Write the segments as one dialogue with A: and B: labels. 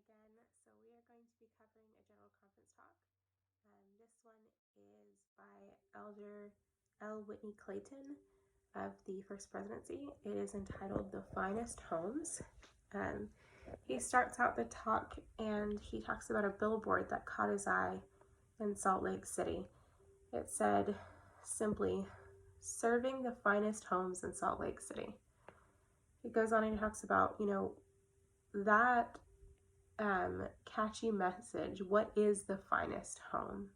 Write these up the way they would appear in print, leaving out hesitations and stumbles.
A: again. So we are going to be covering a general conference talk. This one is by Elder Whitney Clayton of the First Presidency. It is entitled The Finest Homes. He starts out the talk and he talks about a billboard that caught his eye in Salt Lake City. It said simply, "Serving the finest homes in Salt Lake City." He goes on and he talks about, that catchy message. What is the finest home?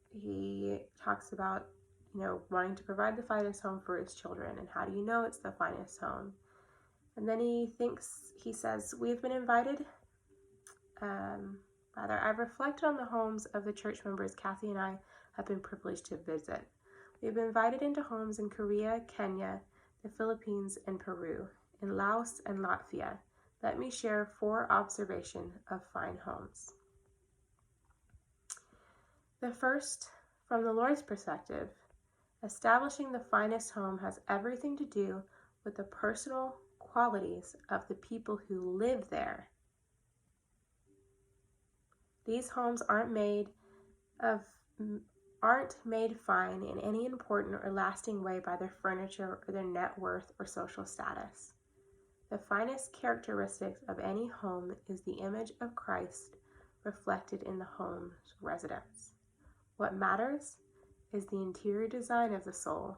A: He talks about, wanting to provide the finest home for his children, and how do you know it's the finest home? And then he says, we've been invited, I've reflected on the homes of the church members Kathy and I have been privileged to visit. We've been invited into homes in Korea, Kenya, the Philippines, and Peru, in Laos and Latvia. Let me share 4 observations of fine homes. The first, from the Lord's perspective, establishing the finest home has everything to do with the personal qualities of the people who live there. These homes aren't made fine in any important or lasting way by their furniture or their net worth or social status. The finest characteristics of any home is the image of Christ reflected in the home's residents. What matters is the interior design of the soul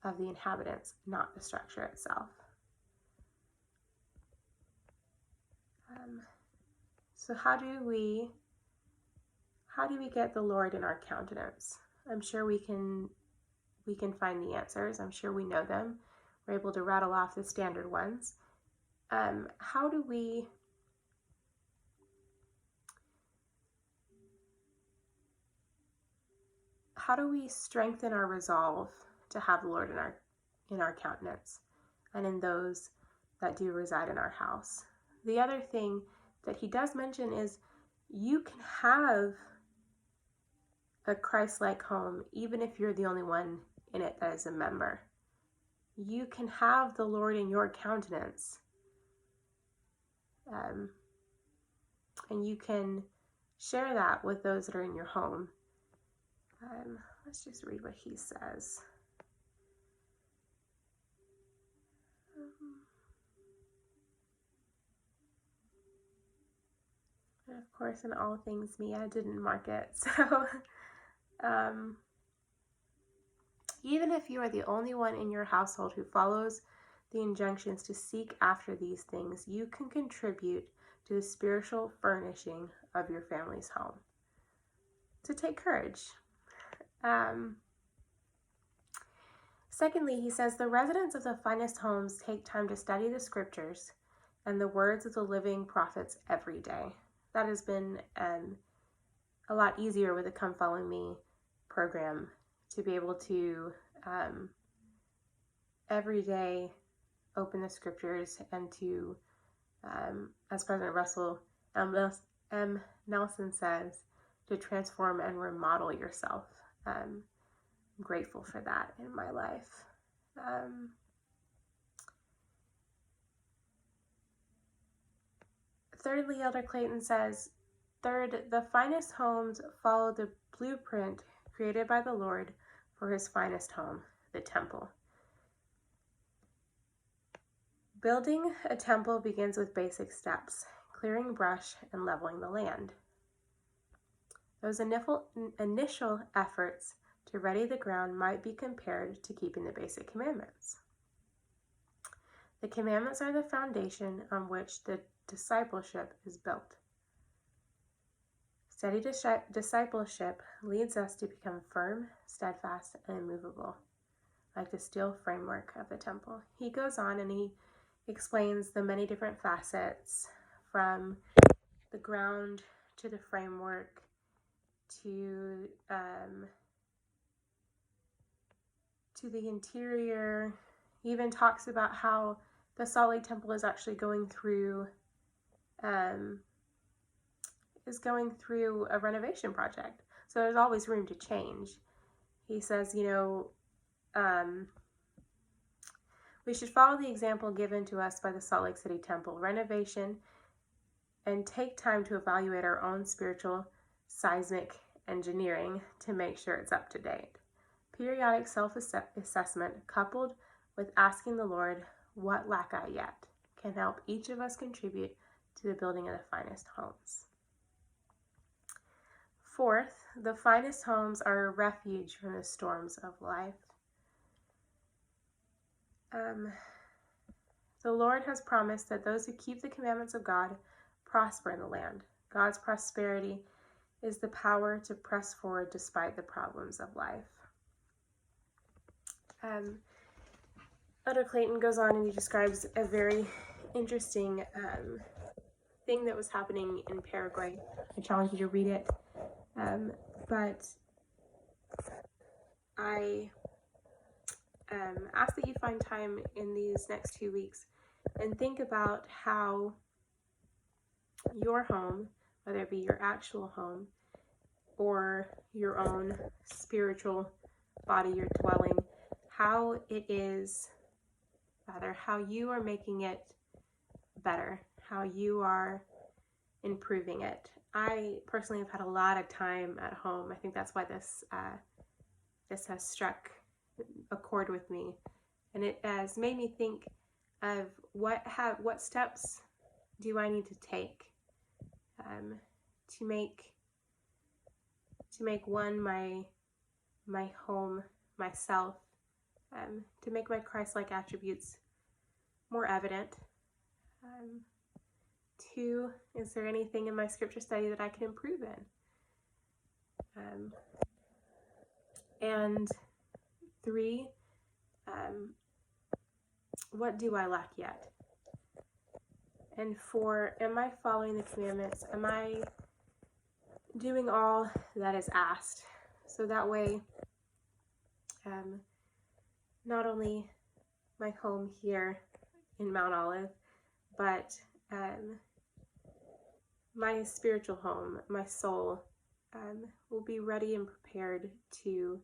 A: of the inhabitants, not the structure itself. So how do we get the Lord in our countenance? I'm sure we can find the answers. I'm sure we know them. We're able to rattle off the standard ones. How do we strengthen our resolve to have the Lord in our countenance and in those that do reside in our house? The other thing that he does mention is you can have a Christ-like home even if you're the only one in it that is a member. You can have the Lord in your countenance, and you can share that with those that are in your home. Let's just read what he says. And of course, in all things me, I didn't mark it. So even if you are the only one in your household who follows the injunctions to seek after these things, you can contribute to the spiritual furnishing of your family's home. So take courage. Secondly, he says, the residents of the finest homes take time to study the scriptures and the words of the living prophets every day. That has been a lot easier with the Come Follow Me program, to be able to every day open the scriptures and to, as President Russell M. Nelson says, to transform and remodel yourself. I'm grateful for that in my life. Thirdly, Elder Clayton says, third, the finest homes follow the blueprint created by the Lord for his finest home, the temple. Building a temple begins with basic steps, clearing brush and leveling the land. Those initial efforts to ready the ground might be compared to keeping the basic commandments. The commandments are the foundation on which the discipleship is built. Steady discipleship leads us to become firm, steadfast, and immovable, like the steel framework of the temple. He goes on and he explains the many different facets, from the ground to the framework to the interior. He even talks about how the Salt Lake Temple is actually going through a renovation project. So there's always room to change. He says, We should follow the example given to us by the Salt Lake City Temple renovation and take time to evaluate our own spiritual seismic engineering to make sure it's up to date. Periodic self-assessment coupled with asking the Lord, "What lack I yet?" can help each of us contribute to the building of the finest homes. Fourth, the finest homes are a refuge from the storms of life. The Lord has promised that those who keep the commandments of God prosper in the land. God's prosperity is the power to press forward despite the problems of life. Elder Clayton goes on and he describes a very interesting thing that was happening in Paraguay. I challenge you to read it. But I ask that you find time in these next 2 weeks and think about how your home, whether it be your actual home or your own spiritual body, your dwelling, how it is, rather, how you are making it better, how you are improving it. I personally have had a lot of time at home. I think that's why this has struck a chord with me, and it has made me think of what steps do I need to take to make one my home, myself, to make my Christ-like attributes more evident. 2, is there anything in my scripture study that I can improve in? And 3, what do I lack yet? And 4, am I following the commandments? Am I doing all that is asked? So that way, not only my home here in Mount Olive, but my spiritual home, my soul, will be ready and prepared to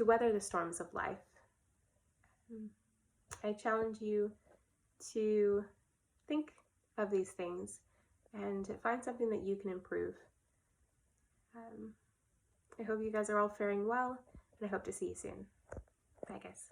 A: weather the storms of life. I challenge you to think of these things and find something that you can improve. I hope you guys are all faring well, and I hope to see you soon. Bye, guys.